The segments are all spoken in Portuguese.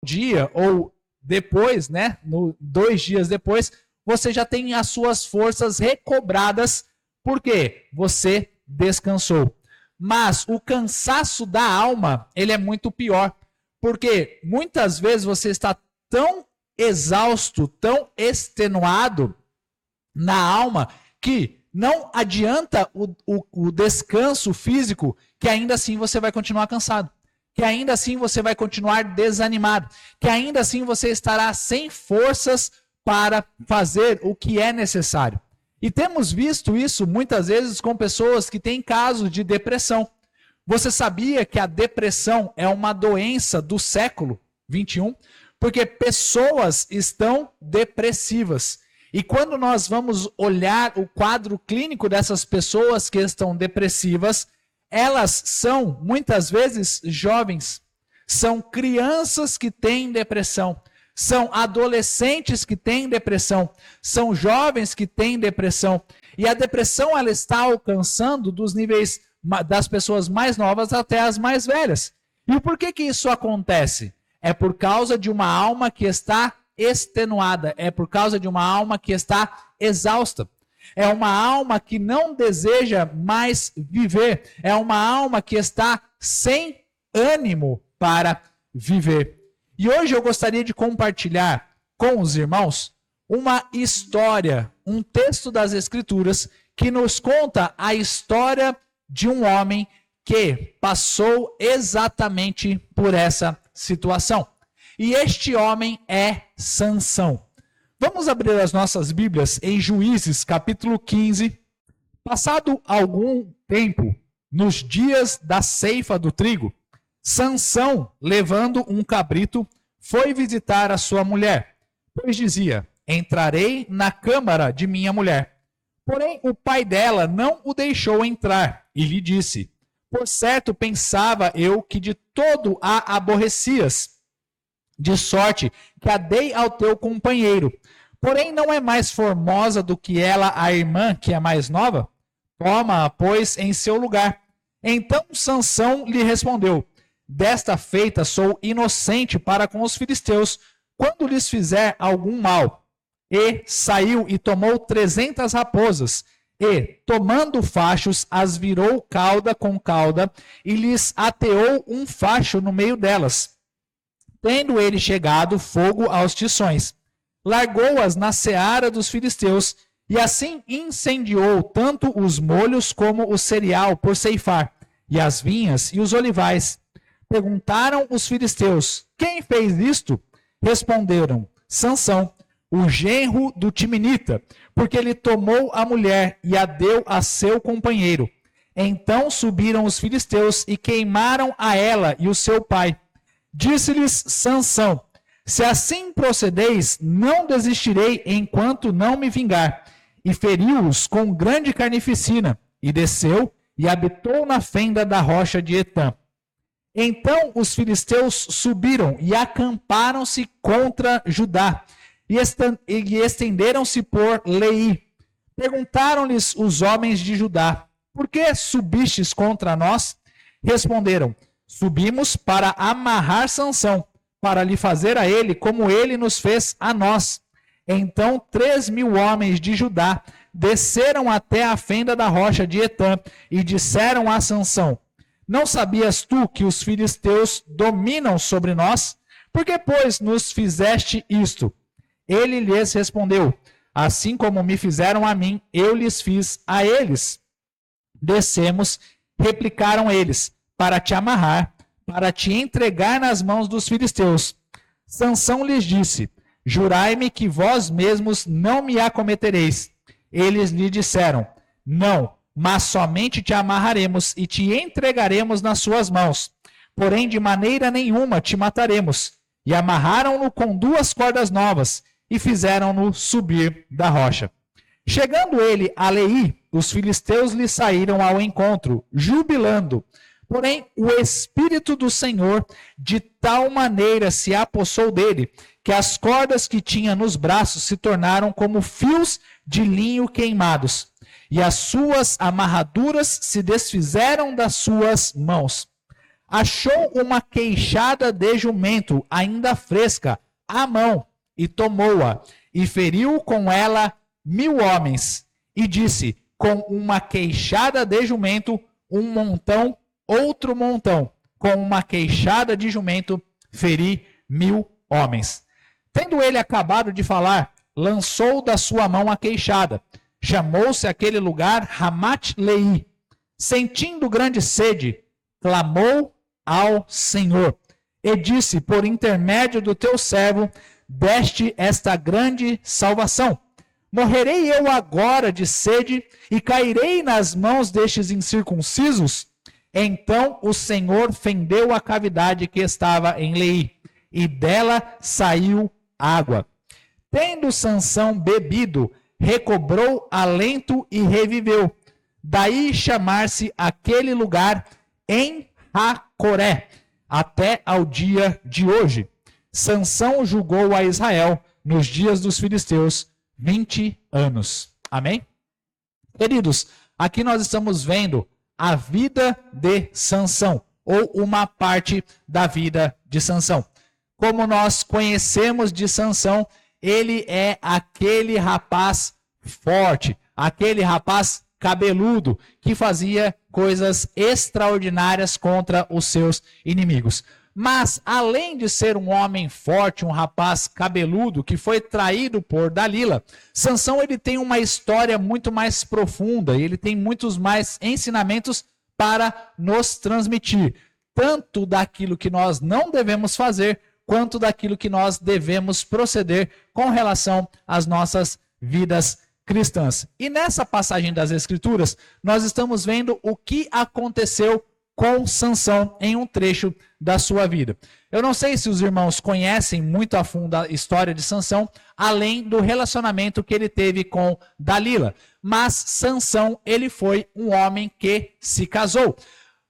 dia ou depois, né, 2 dias depois, você já tem as suas forças recobradas, porque você descansou. Mas o cansaço da alma, ele é muito pior, porque muitas vezes você está tão exausto, tão extenuado na alma, que não adianta o descanso físico, que ainda assim você vai continuar cansado, que ainda assim você vai continuar desanimado, que ainda assim você estará sem forças para fazer o que é necessário. E temos visto isso muitas vezes com pessoas que têm casos de depressão. Você sabia que a depressão é uma doença do século 21? Porque pessoas estão depressivas. E quando nós vamos olhar o quadro clínico dessas pessoas que estão depressivas, elas são, muitas vezes, jovens. São crianças que têm depressão. São adolescentes que têm depressão. São jovens que têm depressão. E a depressão, ela está alcançando dos níveis das pessoas mais novas até as mais velhas. E por que isso acontece? É por causa de uma alma que está extenuada, é por causa de uma alma que está exausta. É uma alma que não deseja mais viver. É uma alma que está sem ânimo para viver. E hoje eu gostaria de compartilhar com os irmãos uma história, um texto das Escrituras que nos conta a história de um homem que passou exatamente por essa situação. E este homem é Sansão. Vamos abrir as nossas Bíblias em Juízes, capítulo 15. Passado algum tempo, nos dias da ceifa do trigo, Sansão, levando um cabrito, foi visitar a sua mulher, pois dizia: entrarei na câmara de minha mulher. Porém, o pai dela não o deixou entrar e lhe disse: por certo pensava eu que de todo a aborrecias, de sorte que a dei ao teu companheiro. Porém, não é mais formosa do que ela a irmã, que é mais nova? Toma-a, pois, em seu lugar. Então Sansão lhe respondeu: desta feita sou inocente para com os filisteus, quando lhes fizer algum mal. E saiu e tomou 300 raposas, e, tomando fachos, as virou cauda com cauda, e lhes ateou um facho no meio delas. Tendo ele chegado fogo aos tições, largou-as na seara dos filisteus, e assim incendiou tanto os molhos como o cereal por ceifar, e as vinhas e os olivais. Perguntaram os filisteus: quem fez isto? Responderam: Sansão, o genro do Timinita, porque ele tomou a mulher e a deu a seu companheiro. Então subiram os filisteus e queimaram a ela e o seu pai. Disse-lhes Sansão: se assim procedeis, não desistirei enquanto não me vingar. E feriu-os com grande carnificina, e desceu e habitou na fenda da rocha de Etã. Então os filisteus subiram e acamparam-se contra Judá, e estenderam-se por Leí. Perguntaram-lhes os homens de Judá: por que subistes contra nós? Responderam: subimos para amarrar Sansão, para lhe fazer a ele como ele nos fez a nós. Então 3.000 homens de Judá desceram até a fenda da rocha de Etã e disseram a Sansão: não sabias tu que os filisteus dominam sobre nós? Por que, pois, nos fizeste isto? Ele lhes respondeu: assim como me fizeram a mim, eu lhes fiz a eles. Descemos, replicaram eles, para te amarrar, para te entregar nas mãos dos filisteus. Sansão lhes disse: jurai-me que vós mesmos não me acometereis. Eles lhe disseram: não, mas somente te amarraremos e te entregaremos nas suas mãos. Porém, de maneira nenhuma te mataremos. E amarraram-no com 2 cordas novas e fizeram-no subir da rocha. Chegando ele a Leí, os filisteus lhe saíram ao encontro, jubilando. Porém, o Espírito do Senhor de tal maneira se apossou dele, que as cordas que tinha nos braços se tornaram como fios de linho queimados, e as suas amarraduras se desfizeram das suas mãos. achou uma queixada de jumento ainda fresca à mão e tomou-a e feriu com ela 1000 homens e disse: com uma queixada de jumento, um montão, outro montão, com uma queixada de jumento, feri 1000 homens. Tendo ele acabado de falar, lançou da sua mão a queixada. Chamou-se aquele lugar Ramat-Leí. Sentindo grande sede, clamou ao Senhor e disse: por intermédio do teu servo, deste esta grande salvação. Morrerei eu agora de sede e cairei nas mãos destes incircuncisos? Então o Senhor fendeu a cavidade que estava em Leí, e dela saiu água. Tendo Sansão bebido, recobrou alento e reviveu. Daí chamar-se aquele lugar En-Hacoré, até ao dia de hoje. Sansão julgou a Israel nos dias dos filisteus 20 anos. Amém? Queridos, aqui nós estamos vendo a vida de Sansão, ou uma parte da vida de Sansão. Como nós conhecemos de Sansão, ele é aquele rapaz forte, aquele rapaz cabeludo, que fazia coisas extraordinárias contra os seus inimigos. Mas, além de ser um homem forte, um rapaz cabeludo, que foi traído por Dalila, Sansão ele tem uma história muito mais profunda, e ele tem muitos mais ensinamentos para nos transmitir, tanto daquilo que nós não devemos fazer, quanto daquilo que nós devemos proceder com relação às nossas vidas cristãs. E nessa passagem das Escrituras, nós estamos vendo o que aconteceu com Sansão em um trecho da sua vida. Eu não sei se os irmãos conhecem muito a fundo a história de Sansão, além do relacionamento que ele teve com Dalila. Mas Sansão, ele foi um homem que se casou.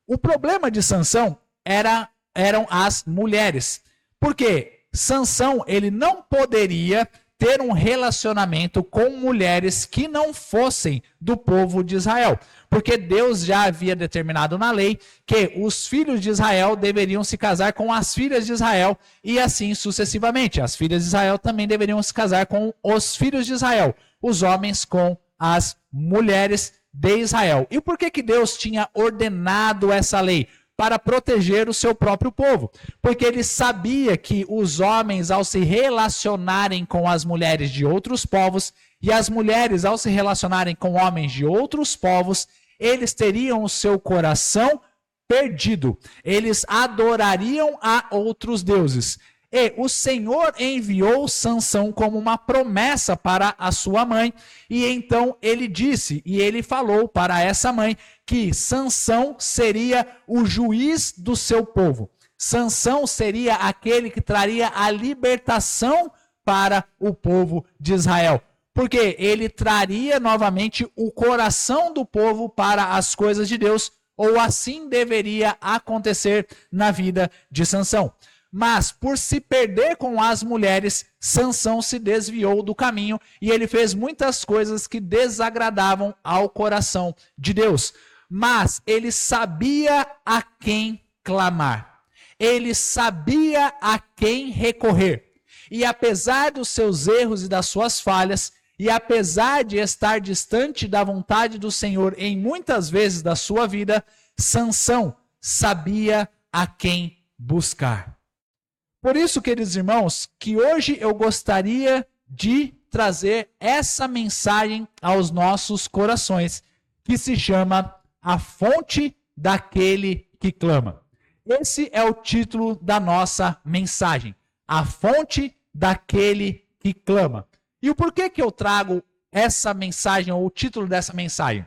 O problema de Sansão eram as mulheres. Porque Sansão, ele não poderia ter um relacionamento com mulheres que não fossem do povo de Israel. Porque Deus já havia determinado na lei que os filhos de Israel deveriam se casar com as filhas de Israel e assim sucessivamente. As filhas de Israel também deveriam se casar com os filhos de Israel, os homens com as mulheres de Israel. E por que Deus tinha ordenado essa lei? Para proteger o seu próprio povo. Porque ele sabia que os homens, ao se relacionarem com as mulheres de outros povos, e as mulheres, ao se relacionarem com homens de outros povos, eles teriam o seu coração perdido. Eles adorariam a outros deuses. E o Senhor enviou Sansão como uma promessa para a sua mãe. E então ele disse, e ele falou para essa mãe, que Sansão seria o juiz do seu povo. Sansão seria aquele que traria a libertação para o povo de Israel. Porque ele traria novamente o coração do povo para as coisas de Deus, ou assim deveria acontecer na vida de Sansão. Mas, por se perder com as mulheres, Sansão se desviou do caminho e ele fez muitas coisas que desagradavam ao coração de Deus. Mas ele sabia a quem clamar. Ele sabia a quem recorrer. E apesar dos seus erros e das suas falhas, e apesar de estar distante da vontade do Senhor em muitas vezes da sua vida, Sansão sabia a quem buscar. Por isso, queridos irmãos, que hoje eu gostaria de trazer essa mensagem aos nossos corações, que se chama A Fonte daquele que clama. Esse é o título da nossa mensagem, A Fonte daquele que clama. E o porquê que eu trago essa mensagem, ou o título dessa mensagem?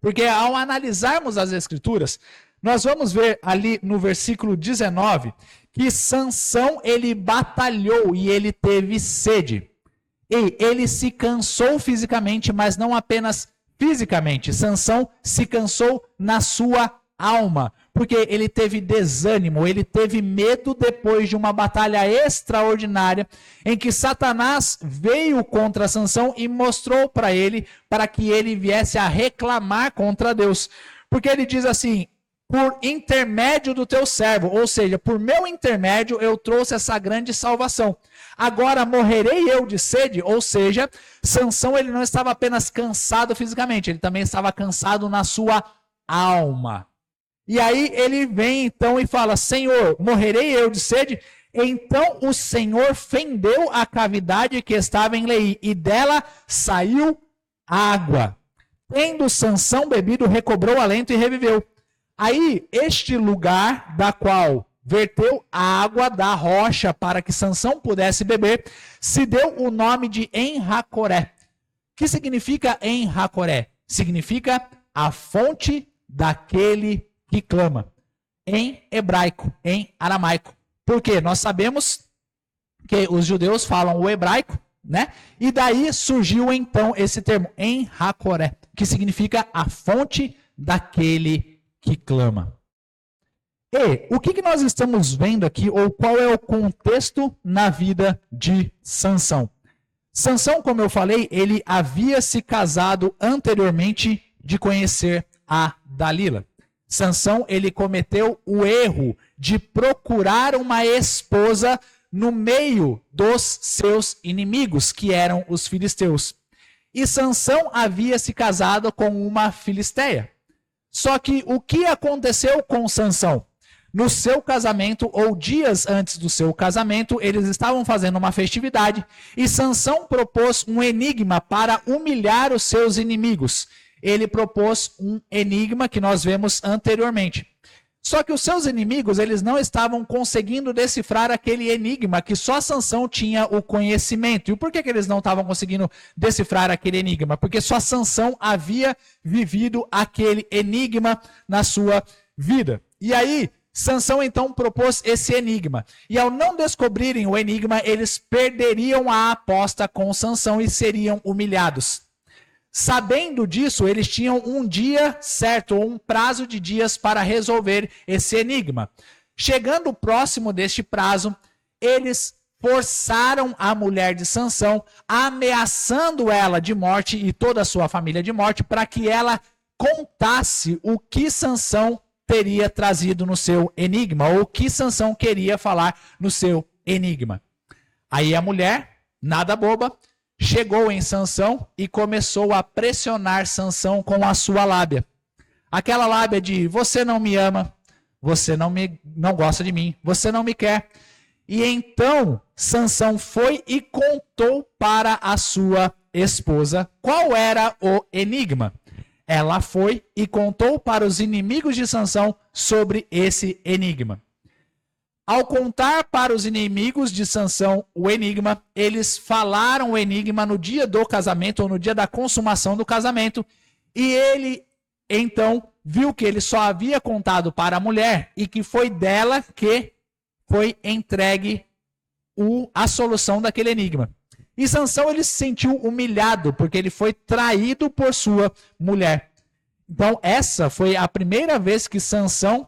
Porque ao analisarmos as Escrituras, nós vamos ver ali no versículo 19 que Sansão ele batalhou e ele teve sede. E ele se cansou fisicamente, mas não apenas fisicamente. Sansão se cansou na sua alma, porque ele teve desânimo, ele teve medo depois de uma batalha extraordinária em que Satanás veio contra Sansão e mostrou para ele, para que ele viesse a reclamar contra Deus. Porque ele diz assim: por intermédio do teu servo, ou seja, por meu intermédio eu trouxe essa grande salvação. Agora morrerei eu de sede, ou seja, Sansão ele não estava apenas cansado fisicamente, ele também estava cansado na sua alma. E aí ele vem então e fala: Senhor, morrerei eu de sede? Então o Senhor fendeu a cavidade que estava em Leí, e dela saiu água. Tendo Sansão bebido, recobrou o alento e reviveu. Aí este lugar da qual verteu a água da rocha para que Sansão pudesse beber, se deu o nome de En-Hacoré. Que significa En-Hacoré? Significa a fonte daquele que clama, em hebraico, em aramaico. Porque nós sabemos que os judeus falam o hebraico, né? E daí surgiu então esse termo, En-Hacoré, que significa a fonte daquele que clama. E o que nós estamos vendo aqui, ou qual é o contexto na vida de Sansão? Sansão, como eu falei, ele havia se casado anteriormente de conhecer a Dalila. Sansão, ele cometeu o erro de procurar uma esposa no meio dos seus inimigos, que eram os filisteus. E Sansão havia se casado com uma filisteia. Só que o que aconteceu com Sansão? No seu casamento, ou dias antes do seu casamento, eles estavam fazendo uma festividade e Sansão propôs um enigma para humilhar os seus inimigos. Ele propôs um enigma que nós vemos anteriormente. Só que os seus inimigos, eles não estavam conseguindo decifrar aquele enigma que só Sansão tinha o conhecimento. E por que eles não estavam conseguindo decifrar aquele enigma? Porque só Sansão havia vivido aquele enigma na sua vida. E aí, Sansão então propôs esse enigma. E ao não descobrirem o enigma, eles perderiam a aposta com Sansão e seriam humilhados. Sabendo disso, eles tinham um dia certo, ou um prazo de dias para resolver esse enigma. Chegando próximo deste prazo, eles forçaram a mulher de Sansão, ameaçando ela de morte e toda a sua família de morte, para que ela contasse o que Sansão teria trazido no seu enigma, ou o que Sansão queria falar no seu enigma. Aí a mulher, nada boba, chegou em Sansão e começou a pressionar Sansão com a sua lábia. Aquela lábia de: você não me ama, você não gosta de mim, você não me quer. E então Sansão foi e contou para a sua esposa qual era o enigma. Ela foi e contou para os inimigos de Sansão sobre esse enigma. Ao contar para os inimigos de Sansão o enigma, eles falaram o enigma no dia do casamento, ou no dia da consumação do casamento, e ele então viu que ele só havia contado para a mulher e que foi dela que foi entregue a solução daquele enigma. E Sansão, ele se sentiu humilhado, porque ele foi traído por sua mulher. Então essa foi a primeira vez que Sansão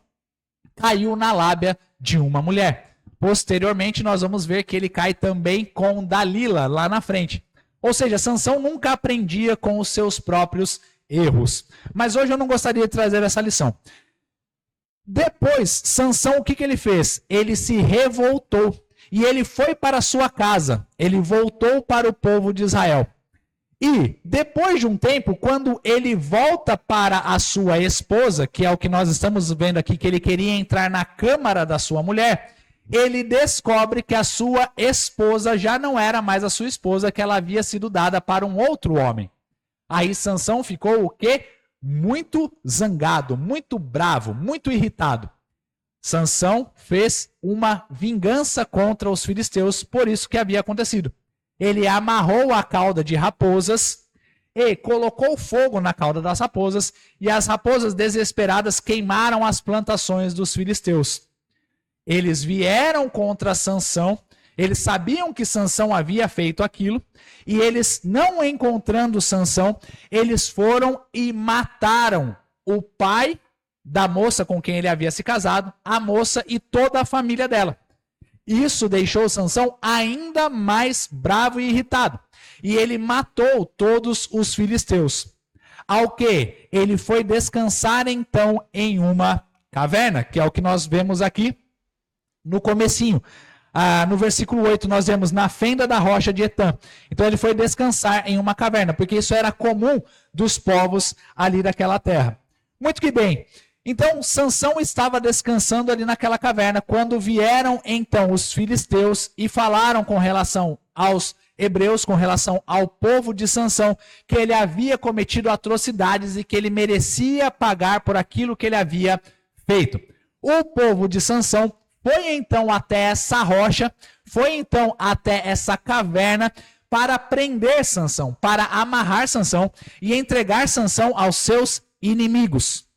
caiu na lábia de uma mulher. Posteriormente, nós vamos ver que ele cai também com Dalila lá na frente. Ou seja, Sansão nunca aprendia com os seus próprios erros. Mas hoje eu não gostaria de trazer essa lição. Depois, Sansão, o que ele fez? Ele se revoltou e ele foi para a sua casa. Ele voltou para o povo de Israel. E depois de um tempo, quando ele volta para a sua esposa, que é o que nós estamos vendo aqui, que ele queria entrar na câmara da sua mulher, ele descobre que a sua esposa já não era mais a sua esposa, que ela havia sido dada para um outro homem. Aí Sansão ficou o quê? Muito zangado, muito bravo, muito irritado. Sansão fez uma vingança contra os filisteus por isso que havia acontecido. Ele amarrou a cauda de raposas e colocou fogo na cauda das raposas, e as raposas desesperadas queimaram as plantações dos filisteus. Eles vieram contra Sansão, eles sabiam que Sansão havia feito aquilo, e eles, não encontrando Sansão, eles foram e mataram o pai da moça com quem ele havia se casado, a moça e toda a família dela. Isso deixou Sansão ainda mais bravo e irritado. E ele matou todos os filisteus. Ao que ele foi descansar então em uma caverna, que é o que nós vemos aqui no comecinho. No versículo 8 nós vemos na fenda da rocha de Etã. Então ele foi descansar em uma caverna, porque isso era comum dos povos ali daquela terra. Muito que bem. Então Sansão estava descansando ali naquela caverna, quando vieram então os filisteus e falaram com relação aos hebreus, com relação ao povo de Sansão, que ele havia cometido atrocidades e que ele merecia pagar por aquilo que ele havia feito. O povo de Sansão foi então até essa rocha, foi então até essa caverna para prender Sansão, para amarrar Sansão e entregar Sansão aos seus inimigos.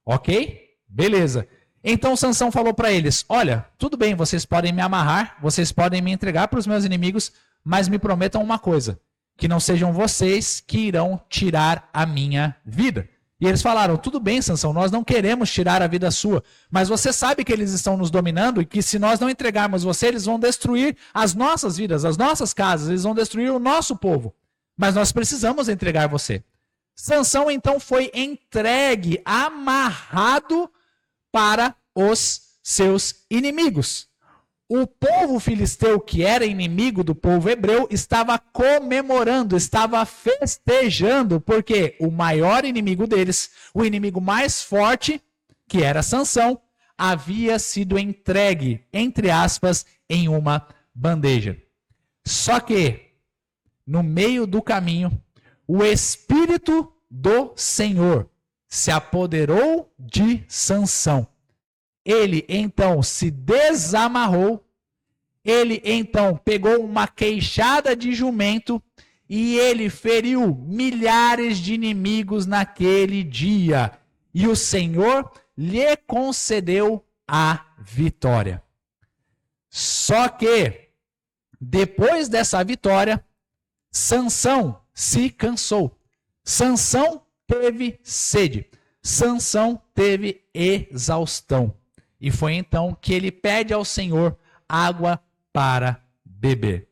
Ok? Beleza. Então Sansão falou para eles: olha, tudo bem, vocês podem me amarrar, vocês podem me entregar para os meus inimigos, mas me prometam uma coisa, que não sejam vocês que irão tirar a minha vida. E eles falaram: tudo bem, Sansão, nós não queremos tirar a vida sua, mas você sabe que eles estão nos dominando e que se nós não entregarmos você, eles vão destruir as nossas vidas, as nossas casas, eles vão destruir o nosso povo. Mas nós precisamos entregar você. Sansão então foi entregue, amarrado para os seus inimigos. O povo filisteu, que era inimigo do povo hebreu, estava comemorando, estava festejando, porque o maior inimigo deles, o inimigo mais forte, que era Sansão, havia sido entregue, entre aspas, em uma bandeja. Só que, no meio do caminho, o Espírito do Senhor se apoderou de Sansão. Ele então se desamarrou, ele então pegou uma queixada de jumento e ele feriu milhares de inimigos naquele dia. E o Senhor lhe concedeu a vitória. Só que, depois dessa vitória, Sansão se cansou. Sansão teve sede. Sansão teve exaustão. E foi então que ele pede ao Senhor água para beber.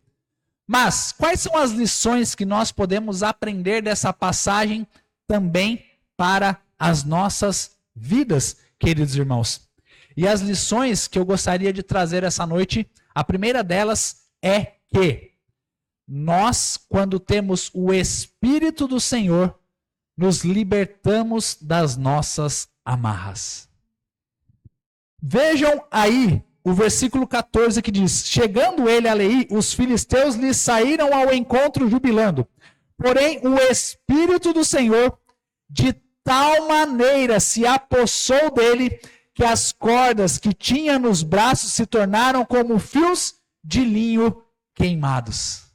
Mas quais são as lições que nós podemos aprender dessa passagem também para as nossas vidas, queridos irmãos? E as lições que eu gostaria de trazer essa noite, a primeira delas é que nós, quando temos o Espírito do Senhor, nos libertamos das nossas amarras. Vejam aí o versículo 14 que diz: chegando ele a Leí, os filisteus lhe saíram ao encontro jubilando. Porém, o Espírito do Senhor de tal maneira se apossou dele, que as cordas que tinha nos braços se tornaram como fios de linho queimados.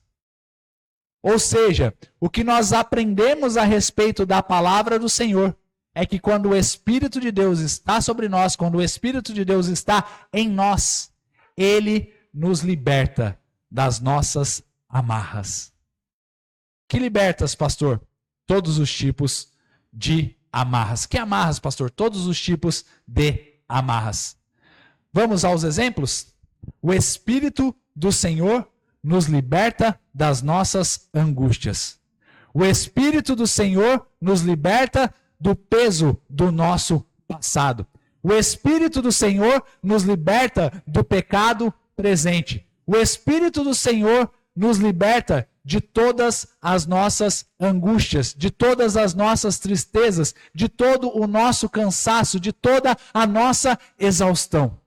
Ou seja, o que nós aprendemos a respeito da palavra do Senhor é que quando o Espírito de Deus está sobre nós, quando o Espírito de Deus está em nós, ele nos liberta das nossas amarras. Que libertas, pastor? Todos os tipos de amarras. Que amarras, pastor? Todos os tipos de amarras. Vamos aos exemplos? O Espírito do Senhor nos liberta das nossas angústias. O Espírito do Senhor nos liberta do peso do nosso passado. O Espírito do Senhor nos liberta do pecado presente. O Espírito do Senhor nos liberta de todas as nossas angústias, de todas as nossas tristezas, de todo o nosso cansaço, de toda a nossa exaustão.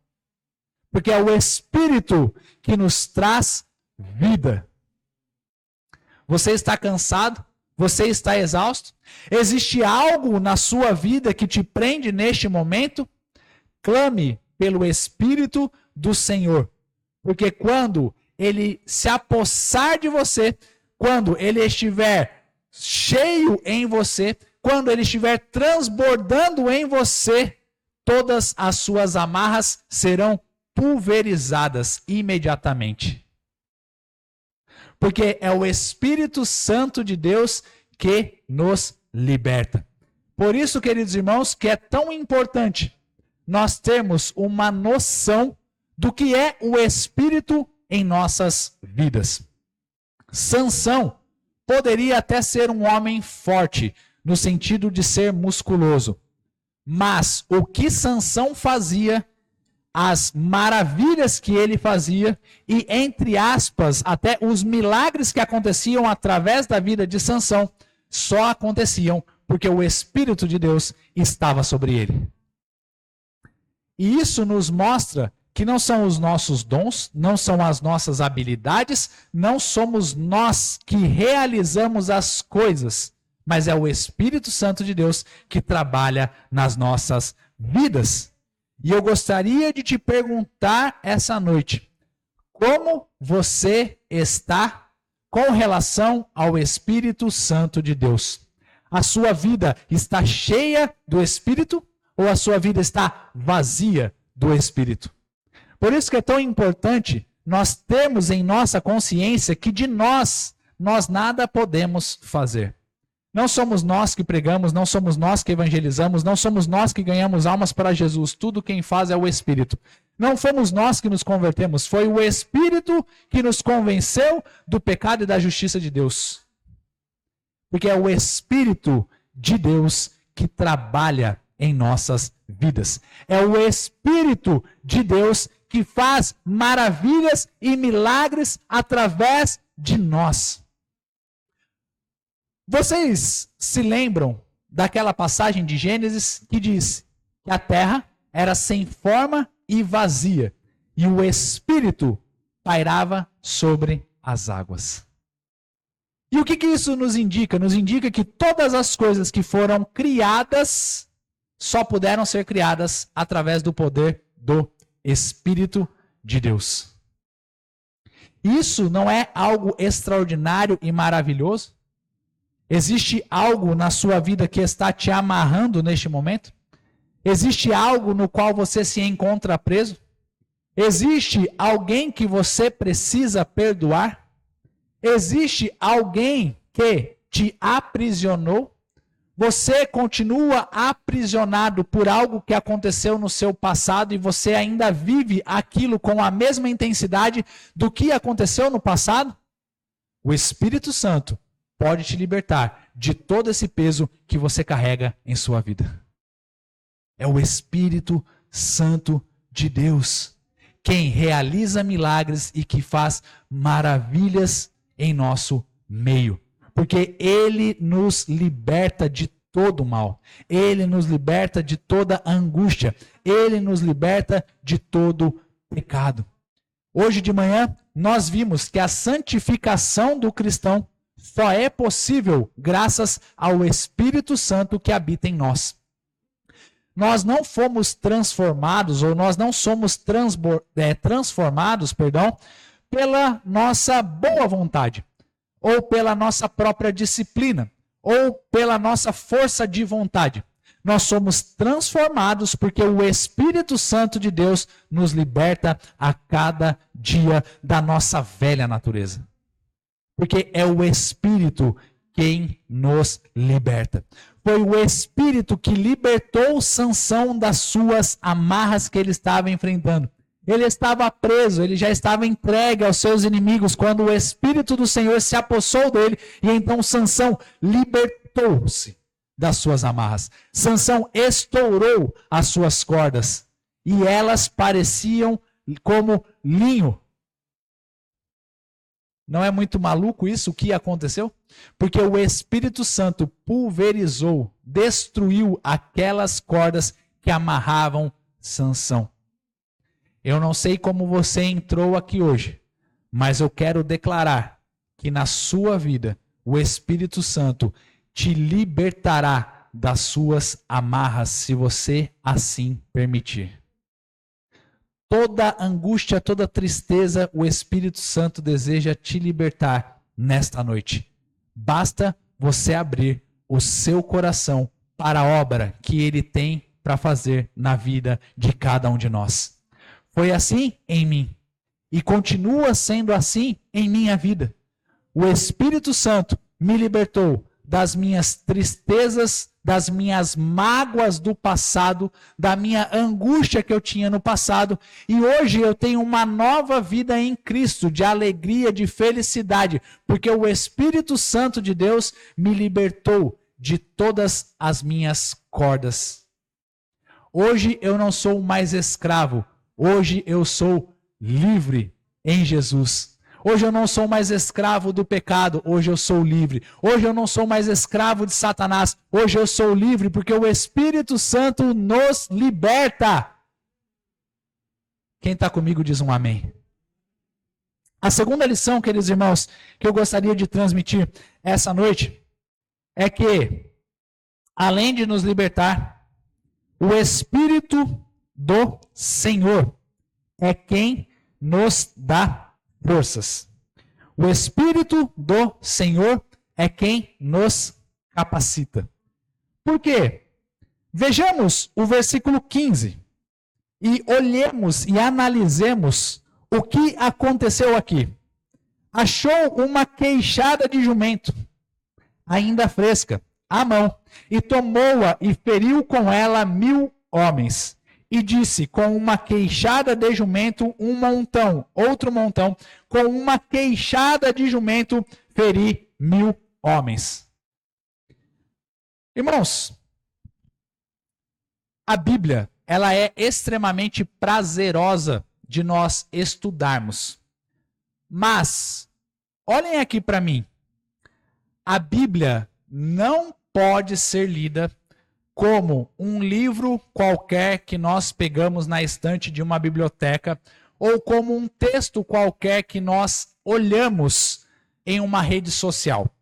Porque é o Espírito que nos traz vida. Você está cansado? Você está exausto? Existe algo na sua vida que te prende neste momento? Clame pelo Espírito do Senhor. Porque quando ele se apossar de você, quando ele estiver cheio em você, quando ele estiver transbordando em você, todas as suas amarras serão pulverizadas imediatamente. Porque é o Espírito Santo de Deus que nos liberta. Por isso, queridos irmãos, que é tão importante nós termos uma noção do que é o Espírito em nossas vidas. Sansão poderia até ser um homem forte, no sentido de ser musculoso. Mas o que Sansão fazia, as maravilhas que ele fazia e, entre aspas, até os milagres que aconteciam através da vida de Sansão, só aconteciam porque o Espírito de Deus estava sobre ele. E isso nos mostra que não são os nossos dons, não são as nossas habilidades, não somos nós que realizamos as coisas, mas é o Espírito Santo de Deus que trabalha nas nossas vidas. E eu gostaria de te perguntar essa noite, como você está com relação ao Espírito Santo de Deus? A sua vida está cheia do Espírito ou a sua vida está vazia do Espírito? Por isso que é tão importante nós termos em nossa consciência que de nós nada podemos fazer. Não somos nós que pregamos, não somos nós que evangelizamos, não somos nós que ganhamos almas para Jesus. Tudo quem faz é o Espírito. Não fomos nós que nos convertemos, foi o Espírito que nos convenceu do pecado e da justiça de Deus. Porque é o Espírito de Deus que trabalha em nossas vidas. É o Espírito de Deus que faz maravilhas e milagres através de nós. Vocês se lembram daquela passagem de Gênesis que diz que a terra era sem forma e vazia, e o Espírito pairava sobre as águas. E o que isso nos indica? Nos indica que todas as coisas que foram criadas só puderam ser criadas através do poder do Espírito de Deus. Isso não é algo extraordinário e maravilhoso? Existe algo na sua vida que está te amarrando neste momento? Existe algo no qual você se encontra preso? Existe alguém que você precisa perdoar? Existe alguém que te aprisionou? Você continua aprisionado por algo que aconteceu no seu passado e você ainda vive aquilo com a mesma intensidade do que aconteceu no passado? O Espírito Santo pode te libertar de todo esse peso que você carrega em sua vida. É o Espírito Santo de Deus quem realiza milagres e que faz maravilhas em nosso meio. Porque Ele nos liberta de todo o mal. Ele nos liberta de toda angústia. Ele nos liberta de todo pecado. Hoje de manhã, nós vimos que a santificação do cristão só é possível graças ao Espírito Santo que habita em nós. Nós não fomos transformados, ou nós não somos transformados, pela nossa boa vontade, ou pela nossa própria disciplina, ou pela nossa força de vontade. Nós somos transformados porque o Espírito Santo de Deus nos liberta a cada dia da nossa velha natureza. Porque é o Espírito quem nos liberta. Foi o Espírito que libertou Sansão das suas amarras que ele estava enfrentando. Ele estava preso, ele já estava entregue aos seus inimigos quando o Espírito do Senhor se apossou dele e então Sansão libertou-se das suas amarras. Sansão estourou as suas cordas e elas pareciam como linho. Não é muito maluco isso, o que aconteceu? Porque o Espírito Santo pulverizou, destruiu aquelas cordas que amarravam Sansão. Eu não sei como você entrou aqui hoje, mas eu quero declarar que na sua vida o Espírito Santo te libertará das suas amarras, se você assim permitir. Toda angústia, toda tristeza, o Espírito Santo deseja te libertar nesta noite. Basta você abrir o seu coração para a obra que Ele tem para fazer na vida de cada um de nós. Foi assim em mim e continua sendo assim em minha vida. O Espírito Santo me libertou das minhas tristezas, das minhas mágoas do passado, da minha angústia que eu tinha no passado, e hoje eu tenho uma nova vida em Cristo, de alegria, de felicidade, porque o Espírito Santo de Deus me libertou de todas as minhas cordas. Hoje eu não sou mais escravo. Hoje eu sou livre em Jesus. Hoje eu não sou mais escravo do pecado. Hoje eu sou livre. Hoje eu não sou mais escravo de Satanás. Hoje eu sou livre porque o Espírito Santo nos liberta. Quem está comigo diz um amém. A segunda lição, queridos irmãos, que eu gostaria de transmitir essa noite é que, além de nos libertar, o Espírito do Senhor é quem nos dá forças. O Espírito do Senhor é quem nos capacita. Por quê? Vejamos o versículo 15 e olhemos e analisemos o que aconteceu aqui. Achou uma queixada de jumento, ainda fresca, à mão, e tomou-a e feriu com ela 1000 homens. E disse, com uma queixada de jumento, um montão, outro montão, com uma queixada de jumento, feri 1000 homens. Irmãos, a Bíblia, ela é extremamente prazerosa de nós estudarmos. Mas, olhem aqui para mim, a Bíblia não pode ser lida como um livro qualquer que nós pegamos na estante de uma biblioteca ou como um texto qualquer que nós olhamos em uma rede social.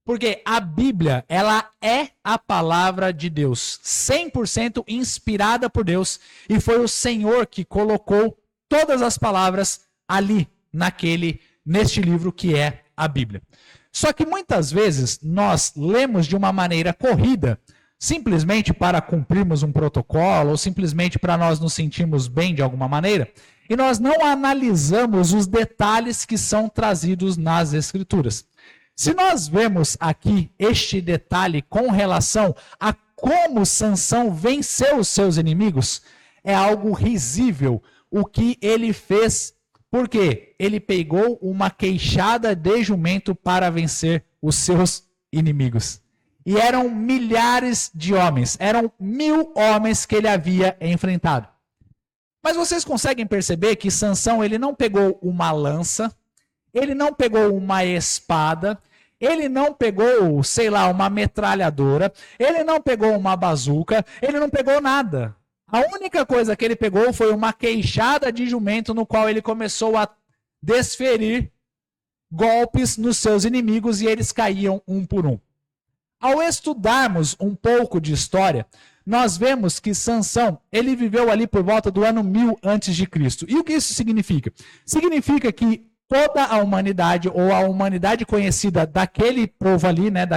Porque a Bíblia, ela é a palavra de Deus, 100% inspirada por Deus, e foi o Senhor que colocou todas as palavras ali, neste livro que é a Bíblia. Só que muitas vezes nós lemos de uma maneira corrida, simplesmente para cumprirmos um protocolo, ou simplesmente para nós nos sentirmos bem de alguma maneira, e nós não analisamos os detalhes que são trazidos nas Escrituras. Se nós vemos aqui este detalhe com relação a como Sansão venceu os seus inimigos, é algo risível o que ele fez, porque ele pegou uma queixada de jumento para vencer os seus inimigos. E eram milhares de homens, eram 1000 homens que ele havia enfrentado. Mas vocês conseguem perceber que Sansão, ele não pegou uma lança, ele não pegou uma espada, ele não pegou, sei lá, uma metralhadora, ele não pegou uma bazuca, ele não pegou nada. A única coisa que ele pegou foi uma queixada de jumento no qual ele começou a desferir golpes nos seus inimigos e eles caíam um por um. Ao estudarmos um pouco de história, nós vemos que Sansão, ele viveu ali por volta do ano 1000 a.C. E o que isso significa? Significa que toda a humanidade, ou a humanidade conhecida daquele povo ali, né,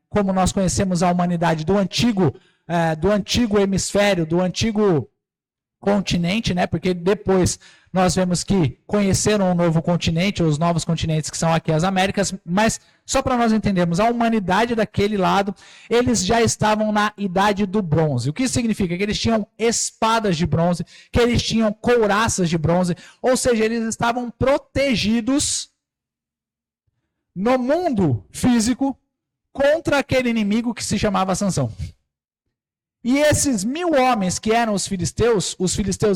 como nós conhecemos a humanidade do antigo hemisfério, do antigo continente, né, porque depois nós vemos que conheceram um novo continente, os novos continentes que são aqui as Américas, mas só para nós entendermos, a humanidade daquele lado, eles já estavam na idade do bronze. O que isso significa? Que eles tinham espadas de bronze, que eles tinham couraças de bronze, ou seja, eles estavam protegidos no mundo físico contra aquele inimigo que se chamava Sansão. E esses 1000 homens que eram os filisteus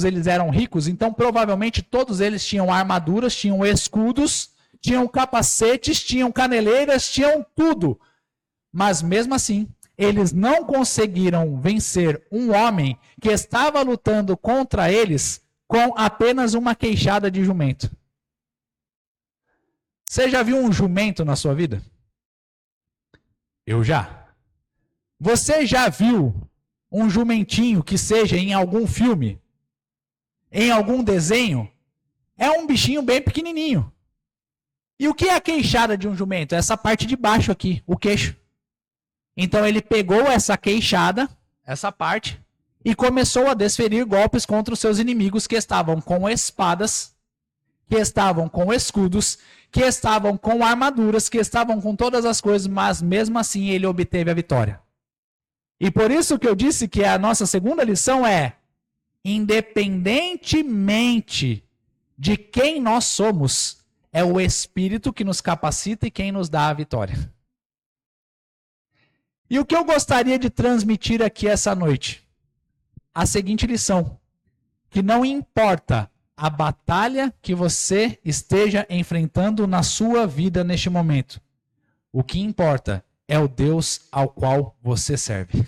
eles eram ricos, então provavelmente todos eles tinham armaduras, tinham escudos, tinham capacetes, tinham caneleiras, tinham tudo. Mas mesmo assim, eles não conseguiram vencer um homem que estava lutando contra eles com apenas uma queixada de jumento. Você já viu um jumento na sua vida? Eu já. Você já viu um jumentinho que seja em algum filme, em algum desenho? É um bichinho bem pequenininho. E o que é a queixada de um jumento? Essa parte de baixo aqui, o queixo. Então ele pegou essa queixada, essa parte, e começou a desferir golpes contra os seus inimigos que estavam com espadas, que estavam com escudos, que estavam com armaduras, que estavam com todas as coisas, mas mesmo assim ele obteve a vitória. E por isso que eu disse que a nossa segunda lição é: independentemente de quem nós somos, é o Espírito que nos capacita e quem nos dá a vitória. E o que eu gostaria de transmitir aqui essa noite a seguinte lição: que não importa a batalha que você esteja enfrentando na sua vida neste momento, o que importa é o Deus ao qual você serve.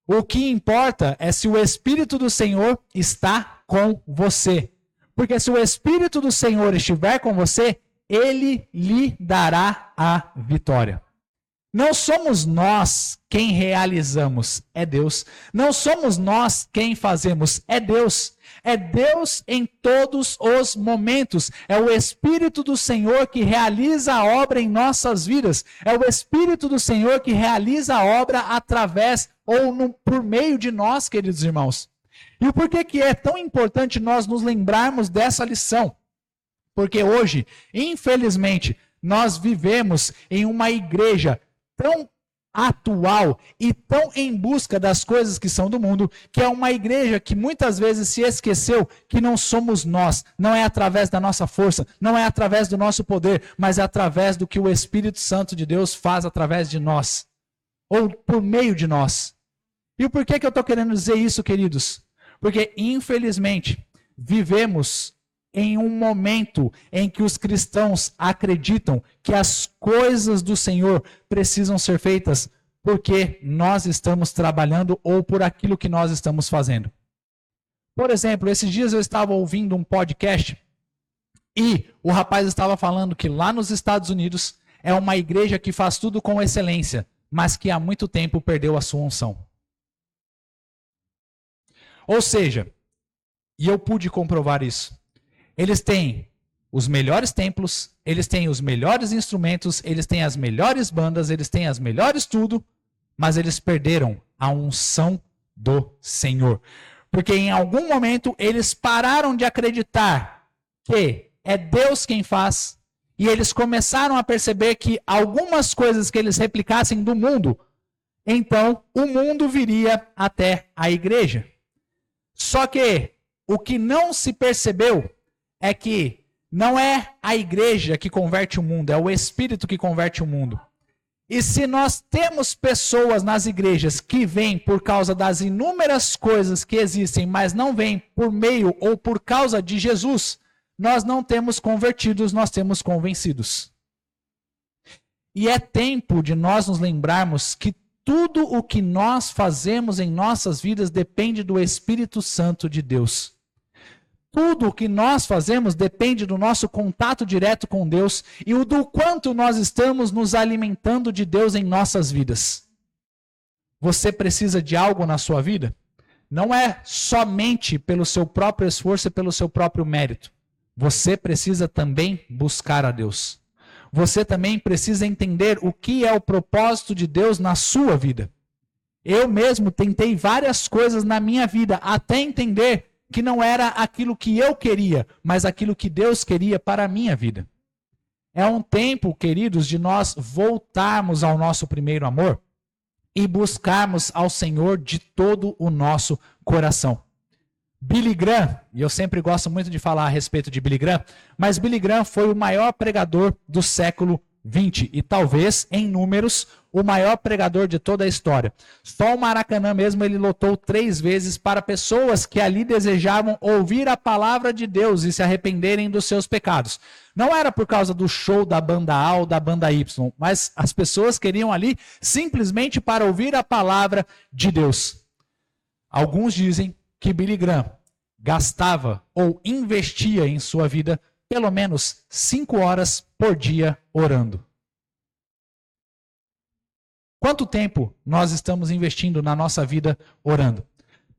O que importa é se o Espírito do Senhor está com você. Porque se o Espírito do Senhor estiver com você, Ele lhe dará a vitória. Não somos nós quem realizamos, é Deus. Não somos nós quem fazemos, é Deus. É Deus em todos os momentos. É o Espírito do Senhor que realiza a obra em nossas vidas. É o Espírito do Senhor que realiza a obra através ou por meio de nós, queridos irmãos. E por que é tão importante nós nos lembrarmos dessa lição? Porque hoje, infelizmente, nós vivemos em uma igreja tão atual e tão em busca das coisas que são do mundo, que é uma igreja que muitas vezes se esqueceu que não somos nós, não é através da nossa força, não é através do nosso poder, mas é através do que o Espírito Santo de Deus faz através de nós, ou por meio de nós. E por que eu estou querendo dizer isso, queridos? Porque, infelizmente, vivemos em um momento em que os cristãos acreditam que as coisas do Senhor precisam ser feitas porque nós estamos trabalhando ou por aquilo que nós estamos fazendo. Por exemplo, esses dias eu estava ouvindo um podcast e o rapaz estava falando que lá nos Estados Unidos é uma igreja que faz tudo com excelência, mas que há muito tempo perdeu a sua unção. Ou seja, e eu pude comprovar isso, eles têm os melhores templos, eles têm os melhores instrumentos, eles têm as melhores bandas, eles têm as melhores tudo, mas eles perderam a unção do Senhor. Porque em algum momento eles pararam de acreditar que é Deus quem faz, e eles começaram a perceber que algumas coisas que eles replicassem do mundo, então o mundo viria até a igreja. Só que o que não se percebeu é que não é a igreja que converte o mundo, é o Espírito que converte o mundo. E se nós temos pessoas nas igrejas que vêm por causa das inúmeras coisas que existem, mas não vêm por meio ou por causa de Jesus, nós não temos convertidos, nós temos convencidos. E é tempo de nós nos lembrarmos que tudo o que nós fazemos em nossas vidas depende do Espírito Santo de Deus. Tudo o que nós fazemos depende do nosso contato direto com Deus e do quanto nós estamos nos alimentando de Deus em nossas vidas. Você precisa de algo na sua vida? Não é somente pelo seu próprio esforço e pelo seu próprio mérito. Você precisa também buscar a Deus. Você também precisa entender o que é o propósito de Deus na sua vida. Eu mesmo tentei várias coisas na minha vida até entender que não era aquilo que eu queria, mas aquilo que Deus queria para a minha vida. É um tempo, queridos, de nós voltarmos ao nosso primeiro amor e buscarmos ao Senhor de todo o nosso coração. Billy Graham, e eu sempre gosto muito de falar a respeito de Billy Graham, mas Billy Graham foi o maior pregador do século XX e talvez, em números, o maior pregador de toda a história. Só o Maracanã mesmo ele lotou 3 vezes para pessoas que ali desejavam ouvir a palavra de Deus e se arrependerem dos seus pecados. Não era por causa do show da banda A ou da banda Y, mas as pessoas queriam ali simplesmente para ouvir a palavra de Deus. Alguns dizem que Billy Graham gastava ou investia em sua vida pelo menos 5 horas por dia orando. Quanto tempo nós estamos investindo na nossa vida orando?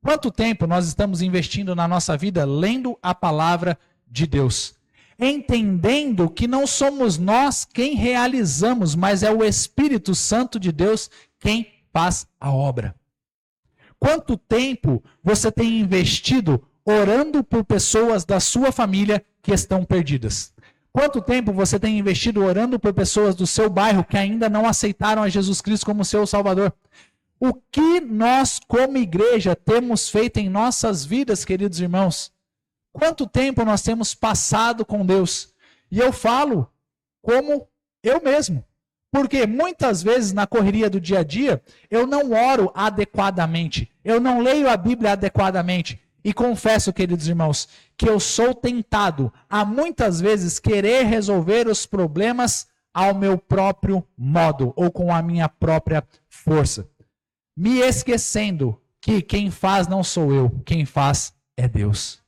Quanto tempo nós estamos investindo na nossa vida lendo a palavra de Deus? Entendendo que não somos nós quem realizamos, mas é o Espírito Santo de Deus quem faz a obra. Quanto tempo você tem investido orando por pessoas da sua família que estão perdidas? Quanto tempo você tem investido orando por pessoas do seu bairro que ainda não aceitaram a Jesus Cristo como seu Salvador? O que nós, como igreja, temos feito em nossas vidas, queridos irmãos? Quanto tempo nós temos passado com Deus? E eu falo como eu mesmo. Porque muitas vezes na correria do dia a dia, eu não oro adequadamente, eu não leio a Bíblia adequadamente. E confesso, queridos irmãos, que eu sou tentado a muitas vezes querer resolver os problemas ao meu próprio modo ou com a minha própria força, me esquecendo que quem faz não sou eu, quem faz é Deus.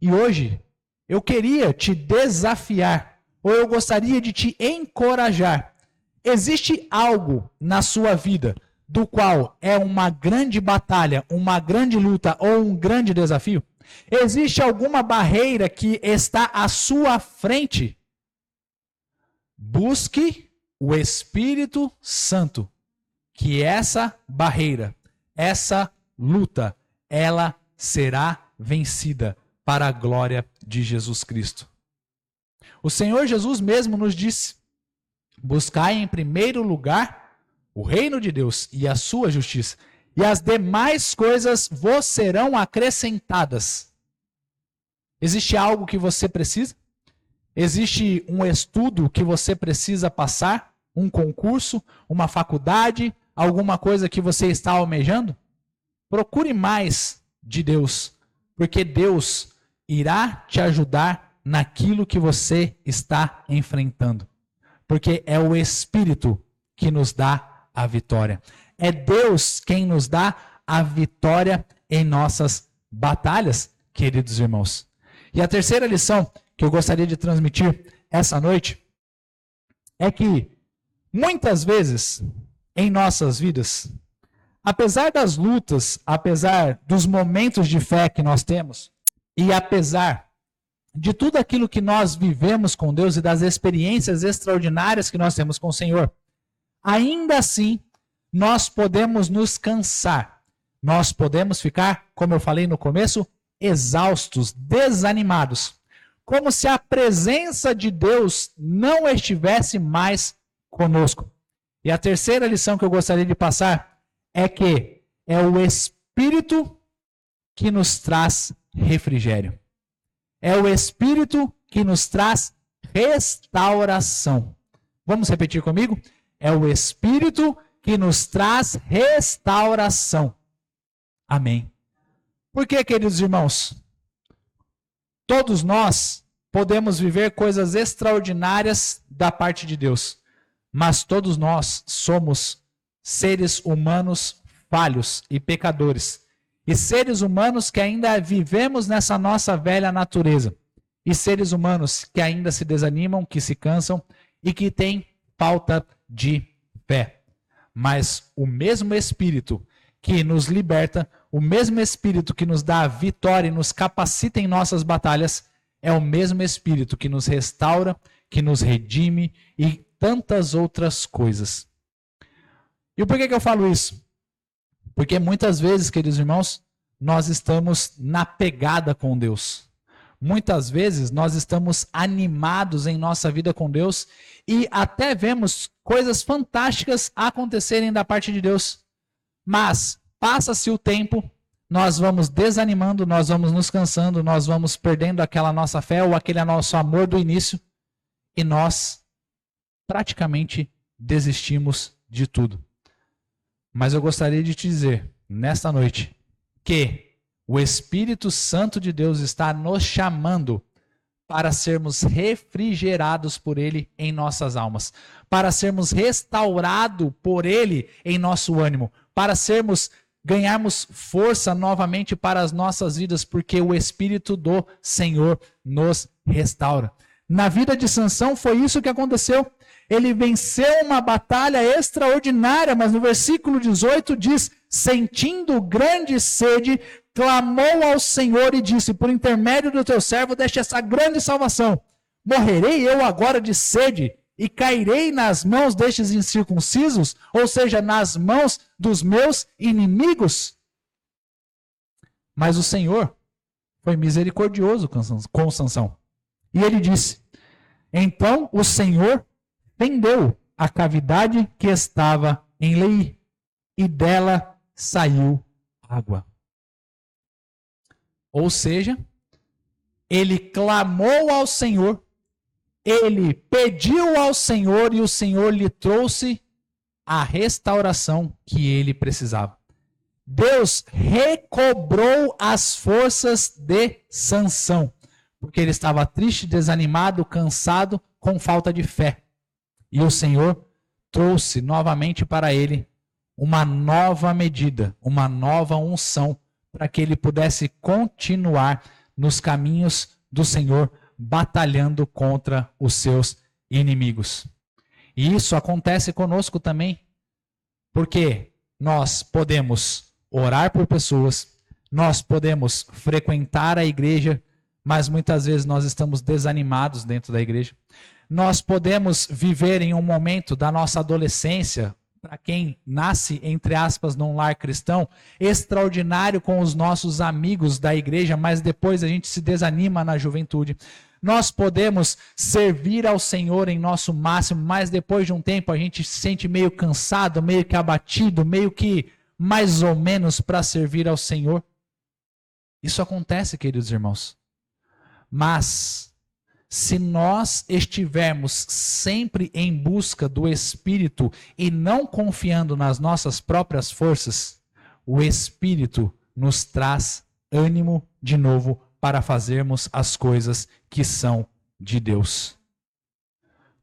E hoje eu queria te desafiar, ou eu gostaria de te encorajar. Existe algo na sua vida do qual é uma grande batalha, uma grande luta ou um grande desafio? Existe alguma barreira que está à sua frente? Busque o Espírito Santo, que essa barreira, essa luta, ela será vencida para a glória de Jesus Cristo. O Senhor Jesus mesmo nos disse: buscai em primeiro lugar o reino de Deus e a sua justiça, e as demais coisas vos serão acrescentadas. Existe algo que você precisa? Existe um estudo que você precisa passar? Um concurso? Uma faculdade? Alguma coisa que você está almejando? Procure mais de Deus, porque Deus irá te ajudar naquilo que você está enfrentando. Porque é o Espírito que nos dá a vitória. É Deus quem nos dá a vitória em nossas batalhas, queridos irmãos. E a terceira lição que eu gostaria de transmitir essa noite é que muitas vezes em nossas vidas, apesar das lutas, apesar dos momentos de fé que nós temos, e apesar de tudo aquilo que nós vivemos com Deus e das experiências extraordinárias que nós temos com o Senhor, ainda assim, nós podemos nos cansar. Nós podemos ficar, como eu falei no começo, exaustos, desanimados. Como se a presença de Deus não estivesse mais conosco. E a terceira lição que eu gostaria de passar é que é o Espírito que nos traz refrigério. É o Espírito que nos traz restauração. Vamos repetir comigo? É o Espírito que nos traz restauração. Amém. Por que, queridos irmãos? Todos nós podemos viver coisas extraordinárias da parte de Deus, mas todos nós somos seres humanos falhos e pecadores. E seres humanos que ainda vivemos nessa nossa velha natureza. E seres humanos que ainda se desanimam, que se cansam e que têm falta de fé. Mas o mesmo Espírito que nos liberta, o mesmo Espírito que nos dá a vitória e nos capacita em nossas batalhas, é o mesmo Espírito que nos restaura, que nos redime e tantas outras coisas. E por que eu falo isso? Porque muitas vezes, queridos irmãos, nós estamos na pegada com Deus. Muitas vezes nós estamos animados em nossa vida com Deus e até vemos coisas fantásticas acontecerem da parte de Deus. Mas passa-se o tempo, nós vamos desanimando, nós vamos nos cansando, nós vamos perdendo aquela nossa fé ou aquele nosso amor do início e nós praticamente desistimos de tudo. Mas eu gostaria de te dizer, nesta noite, que o Espírito Santo de Deus está nos chamando para sermos refrigerados por Ele em nossas almas, para sermos restaurados por Ele em nosso ânimo, para ganharmos força novamente para as nossas vidas, porque o Espírito do Senhor nos restaura. Na vida de Sansão foi isso que aconteceu. Ele venceu uma batalha extraordinária, mas no versículo 18 diz: sentindo grande sede, clamou ao Senhor e disse: por intermédio do teu servo, deixa essa grande salvação. Morrerei eu agora de sede e cairei nas mãos destes incircuncisos, ou seja, nas mãos dos meus inimigos? Mas o Senhor foi misericordioso com Sansão. E ele disse: então o Senhor fendeu a cavidade que estava em Leí, e dela saiu água. Ou seja, ele clamou ao Senhor, ele pediu ao Senhor e o Senhor lhe trouxe a restauração que ele precisava. Deus recobrou as forças de Sansão, porque ele estava triste, desanimado, cansado, com falta de fé. E o Senhor trouxe novamente para ele uma nova medida, uma nova unção, para que ele pudesse continuar nos caminhos do Senhor, batalhando contra os seus inimigos. E isso acontece conosco também, porque nós podemos orar por pessoas, nós podemos frequentar a igreja, mas muitas vezes nós estamos desanimados dentro da igreja. Nós podemos viver em um momento da nossa adolescência, para quem nasce, entre aspas, num lar cristão, extraordinário com os nossos amigos da igreja, mas depois a gente se desanima na juventude. Nós podemos servir ao Senhor em nosso máximo, mas depois de um tempo a gente se sente meio cansado, meio que abatido, meio que mais ou menos para servir ao Senhor. Isso acontece, queridos irmãos. Mas se nós estivermos sempre em busca do Espírito e não confiando nas nossas próprias forças, o Espírito nos traz ânimo de novo para fazermos as coisas que são de Deus.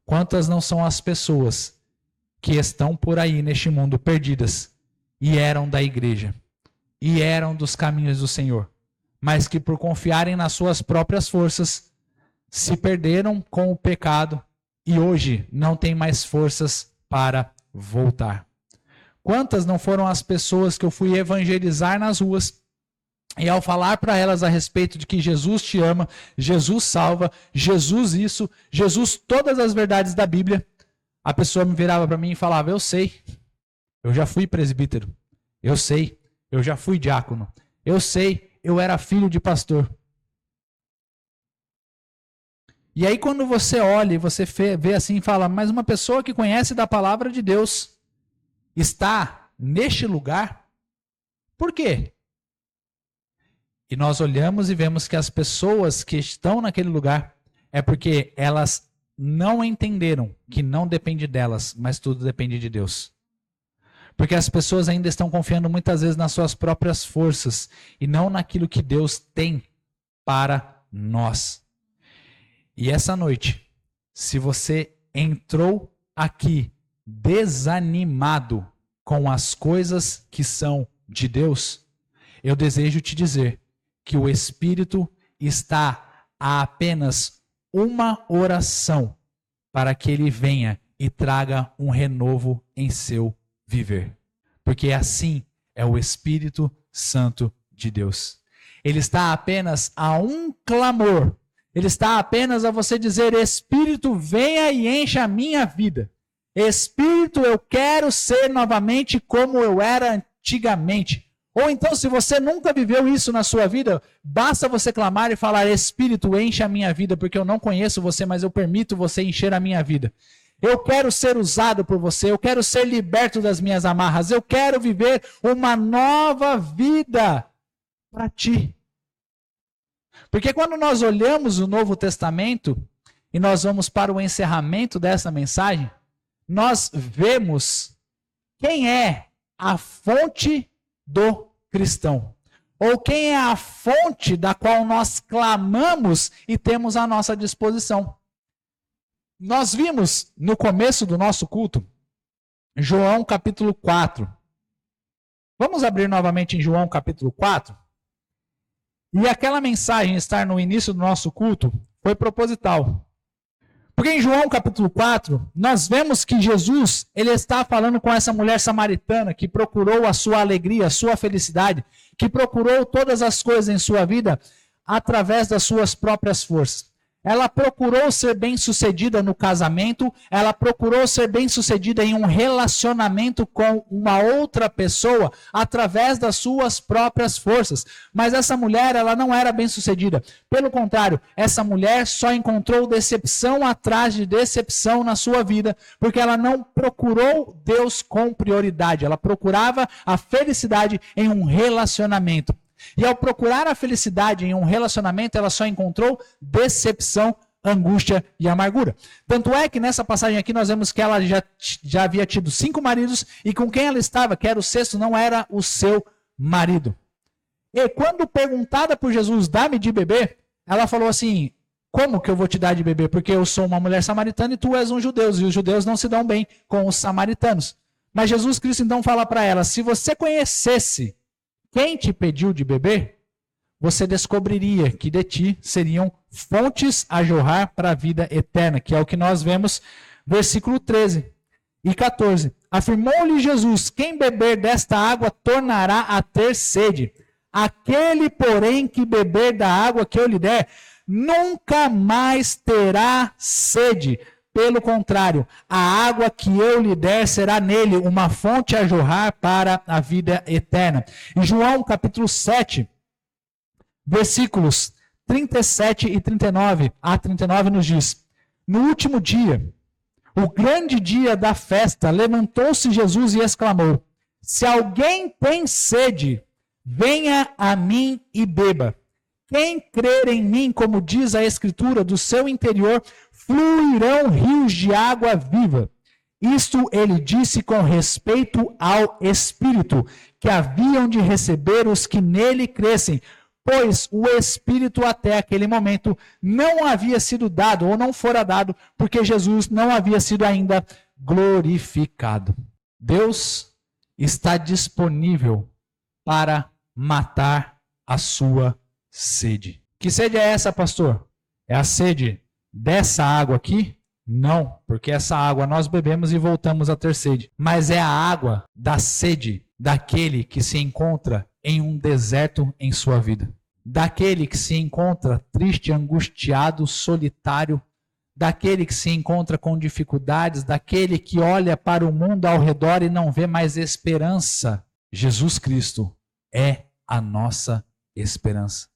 Quantas não são as pessoas que estão por aí neste mundo perdidas e eram da igreja, e eram dos caminhos do Senhor, mas que por confiarem nas suas próprias forças, se perderam com o pecado e hoje não têm mais forças para voltar. Quantas não foram as pessoas que eu fui evangelizar nas ruas e ao falar para elas a respeito de que Jesus te ama, Jesus salva, Jesus isso, Jesus todas as verdades da Bíblia, a pessoa me virava para mim e falava: eu sei, eu já fui presbítero, eu sei, eu já fui diácono, eu sei, eu era filho de pastor. E aí quando você olha e você vê assim e fala, mas uma pessoa que conhece da palavra de Deus está neste lugar, por quê? E nós olhamos e vemos que as pessoas que estão naquele lugar é porque elas não entenderam que não depende delas, mas tudo depende de Deus. Porque as pessoas ainda estão confiando muitas vezes nas suas próprias forças e não naquilo que Deus tem para nós. E essa noite, se você entrou aqui desanimado com as coisas que são de Deus, eu desejo te dizer que o Espírito está a apenas uma oração para que ele venha e traga um renovo em seu viver. Porque assim é o Espírito Santo de Deus. Ele está apenas a um clamor. Ele está apenas a você dizer: Espírito, venha e encha a minha vida. Espírito, eu quero ser novamente como eu era antigamente. Ou então, se você nunca viveu isso na sua vida, basta você clamar e falar: Espírito, encha a minha vida, porque eu não conheço você, mas eu permito você encher a minha vida. Eu quero ser usado por você, eu quero ser liberto das minhas amarras, eu quero viver uma nova vida para ti. Porque quando nós olhamos o Novo Testamento e nós vamos para o encerramento dessa mensagem, nós vemos quem é a fonte do cristão. Ou quem é a fonte da qual nós clamamos e temos à nossa disposição. Nós vimos no começo do nosso culto, João capítulo 4. Vamos abrir novamente em João capítulo 4? E aquela mensagem estar no início do nosso culto foi proposital. Porque em João capítulo 4, nós vemos que Jesus, ele está falando com essa mulher samaritana que procurou a sua alegria, a sua felicidade, que procurou todas as coisas em sua vida através das suas próprias forças. Ela procurou ser bem-sucedida no casamento, ela procurou ser bem-sucedida em um relacionamento com uma outra pessoa através das suas próprias forças. Mas essa mulher, ela não era bem-sucedida. Pelo contrário, essa mulher só encontrou decepção atrás de decepção na sua vida, porque ela não procurou Deus com prioridade. Ela procurava a felicidade em um relacionamento. E ao procurar a felicidade em um relacionamento, ela só encontrou decepção angústia e amargura. Tanto é que nessa passagem aqui nós vemos que ela já havia tido 5 maridos e com quem ela estava, que era o sexto, não era o seu marido. E quando perguntada por Jesus, dá-me de beber, ela falou assim, como que eu vou te dar de beber? Porque eu sou uma mulher samaritana e tu és um judeu, e os judeus não se dão bem com os samaritanos. Mas Jesus Cristo então fala para ela, se você conhecesse quem te pediu de beber, você descobriria que de ti seriam fontes a jorrar para a vida eterna, que é o que nós vemos, versículo 13 e 14. Afirmou-lhe Jesus, quem beber desta água tornará a ter sede. Aquele, porém, que beber da água que eu lhe der, nunca mais terá sede. Pelo contrário, a água que eu lhe der será nele uma fonte a jorrar para a vida eterna. Em João capítulo 7, versículos 37 e 39 a 39 nos diz, no último dia, o grande dia da festa, levantou-se Jesus e exclamou, se alguém tem sede, venha a mim e beba. Quem crer em mim, como diz a Escritura, do seu interior fluirão rios de água viva. Isto ele disse com respeito ao Espírito, que haviam de receber os que nele crescem, pois o Espírito até aquele momento não havia sido dado, ou não fora dado, porque Jesus não havia sido ainda glorificado. Deus está disponível para matar a sua sede. Que sede é essa, pastor? É a sede dessa água aqui? Não, porque essa água nós bebemos e voltamos a ter sede. Mas é a água da sede daquele que se encontra em um deserto em sua vida. Daquele que se encontra triste, angustiado, solitário. Daquele que se encontra com dificuldades. Daquele que olha para o mundo ao redor e não vê mais esperança. Jesus Cristo é a nossa esperança.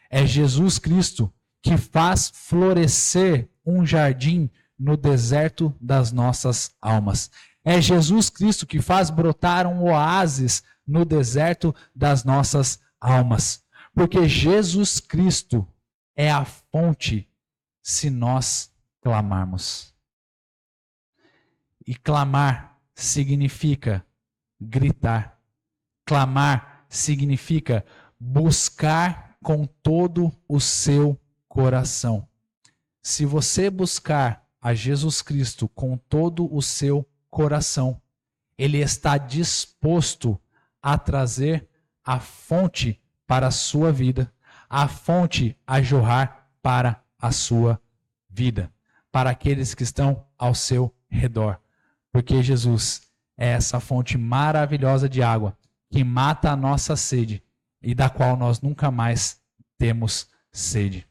É Jesus Cristo que faz florescer um jardim no deserto das nossas almas. É Jesus Cristo que faz brotar um oásis no deserto das nossas almas. Porque Jesus Cristo é a fonte se nós clamarmos. E clamar significa gritar. Clamar significa buscar com todo o seu coração. Se você buscar a Jesus Cristo com todo o seu coração, Ele está disposto a trazer a fonte para a sua vida, a fonte a jorrar para a sua vida, para aqueles que estão ao seu redor. Porque Jesus é essa fonte maravilhosa de água que mata a nossa sede e da qual nós nunca mais temos sede.